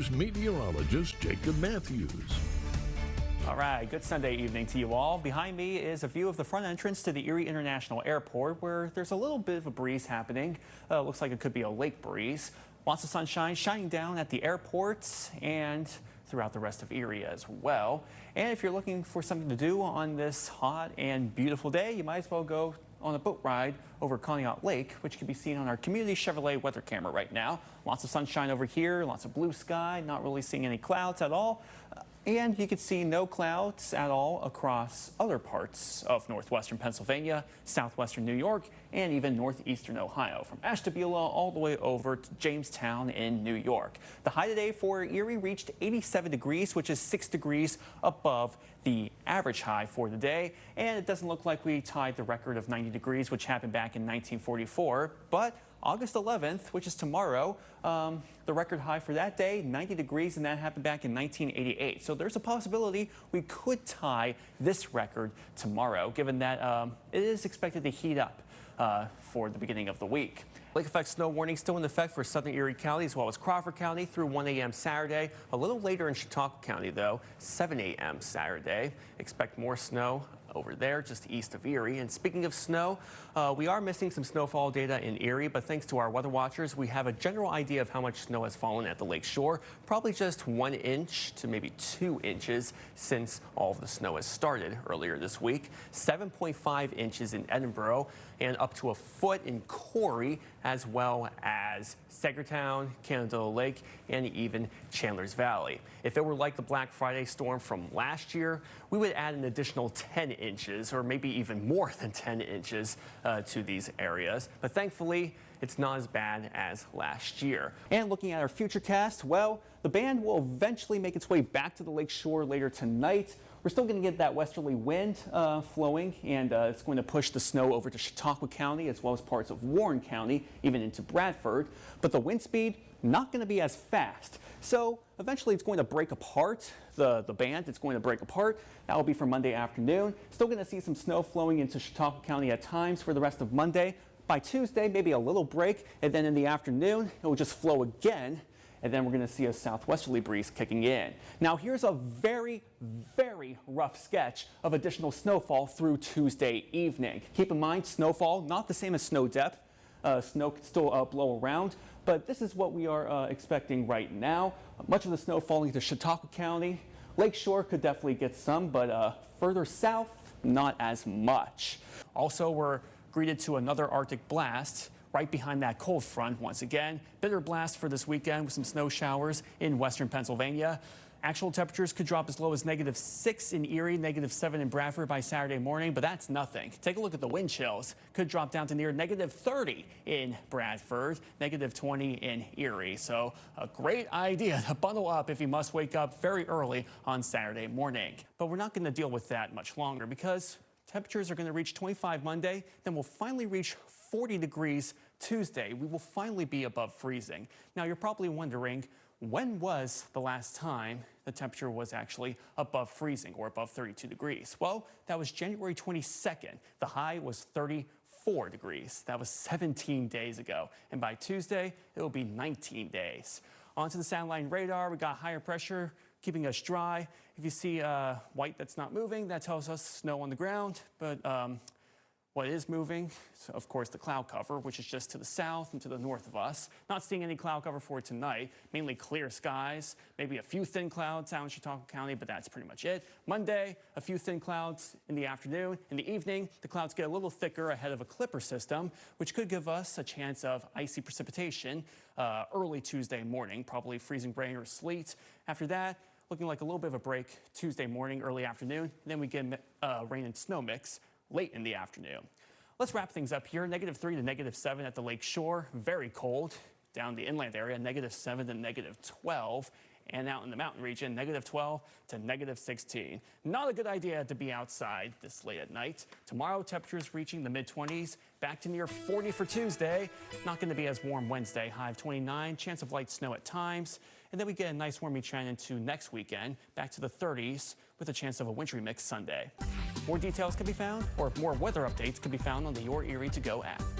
here's meteorologist Jacob Matthews. All right, good Sunday evening to you all. Behind me is a view of the front entrance to the Erie International Airport, where there's a little bit of a breeze happening. Looks like it could be a lake breeze. Lots of sunshine shining down at the airport and throughout the rest of Erie as well. And if you're looking for something to do on this hot and beautiful day, you might as well go on a boat ride over Conneaut Lake, which can be seen on our Community Chevrolet weather camera right now. Lots of sunshine over here, lots of blue sky, not really seeing any clouds at all. And you can see no clouds at all across other parts of northwestern Pennsylvania, southwestern New York, and even northeastern Ohio, from Ashtabula all the way over to Jamestown in New York. The high today for Erie reached 87 degrees, which is 6 degrees above the average high for the day. And it doesn't look like we tied the record of 90 degrees, which happened back in 1944, but August 11th, which is tomorrow, the record high for that day, 90 degrees, and that happened back in 1988. So there's a possibility we could tie this record tomorrow, given that it is expected to heat up for the beginning of the week. Lake effect snow warning still in effect for southern Erie County as well as Crawford County through 1 a.m. Saturday. A little later in Chautauqua County, though, 7 a.m. Saturday. Expect more snow over there just east of Erie. And speaking of snow, we are missing some snowfall data in Erie, but thanks to our weather watchers, we have a general idea of how much snow has fallen at the lake shore. Probably just 1 inch to maybe 2 inches since all of the snow has started earlier this week. 7.5 inches in Edinburgh and up to a foot in Corey, as well as Sagertown, Canada Lake, and even Chandler's Valley. If it were like the Black Friday storm from last year, we would add an additional 10 inches or maybe even more than 10 inches to these areas. But thankfully, it's not as bad as last year. And looking at our futurecast, well, the band will eventually make its way back to the lake shore later tonight. We're still going to get that westerly wind flowing, and it's going to push the snow over to Chautauqua County as well as parts of Warren County, even into Bradford. But the wind speed, not going to be as fast. So eventually it's going to break apart, the band. It's going to break apart. That will be for Monday afternoon. Still going to see some snow flowing into Chautauqua County at times for the rest of Monday. By Tuesday, maybe a little break, and then in the afternoon, it will just flow again. And then we're going to see a southwesterly breeze kicking in. Now here's a very, very rough sketch of additional snowfall through Tuesday evening. Keep in mind, snowfall, not the same as snow depth. Snow can still blow around, but this is what we are expecting right now. Much of the snow falling to Chautauqua County. Lakeshore could definitely get some, but further south, not as much. Also, we're greeted to another Arctic blast right behind that cold front once again. Bitter blast for this weekend with some snow showers in western Pennsylvania. Actual temperatures could drop as low as -6 in Erie, -7 in Bradford by Saturday morning, but that's nothing. Take a look at the wind chills. Could drop down to near -30 in Bradford, -20 in Erie. So a great idea to bundle up if you must wake up very early on Saturday morning. But we're not going to deal with that much longer because temperatures are going to reach 25 Monday, then we'll finally reach 40 degrees Tuesday. We will finally be above freezing. Now, you're probably wondering, when was the last time the temperature was actually above freezing or above 32 degrees? Well, that was January 22nd. The high was 34 degrees. That was 17 days ago. And by Tuesday, it will be 19 days. Onto the satellite radar, we got higher pressure keeping us dry. If you see white that's not moving, that tells us snow on the ground. But what is moving, so of course, the cloud cover, which is just to the south and to the north of us. Not seeing any cloud cover for tonight, mainly clear skies, maybe a few thin clouds out in Chautauqua County, but that's pretty much it. Monday, a few thin clouds in the afternoon. In the evening, the clouds get a little thicker ahead of a clipper system, which could give us a chance of icy precipitation early Tuesday morning, probably freezing rain or sleet. After that, looking like a little bit of a break Tuesday morning, early afternoon. And then we get rain and snow mix late in the afternoon. Let's wrap things up here. -3 to -7 at the lake shore. Very cold down the inland area. -7 to -12. And out in the mountain region, -12 to -16. Not a good idea to be outside this late at night. Tomorrow, temperatures reaching the mid-20s, back to near 40 for Tuesday. Not going to be as warm Wednesday, high of 29, chance of light snow at times. And then we get a nice warmy trend into next weekend, back to the 30s, with a chance of a wintry mix Sunday. More details can be found, or more weather updates can be found on the Your Erie To Go app.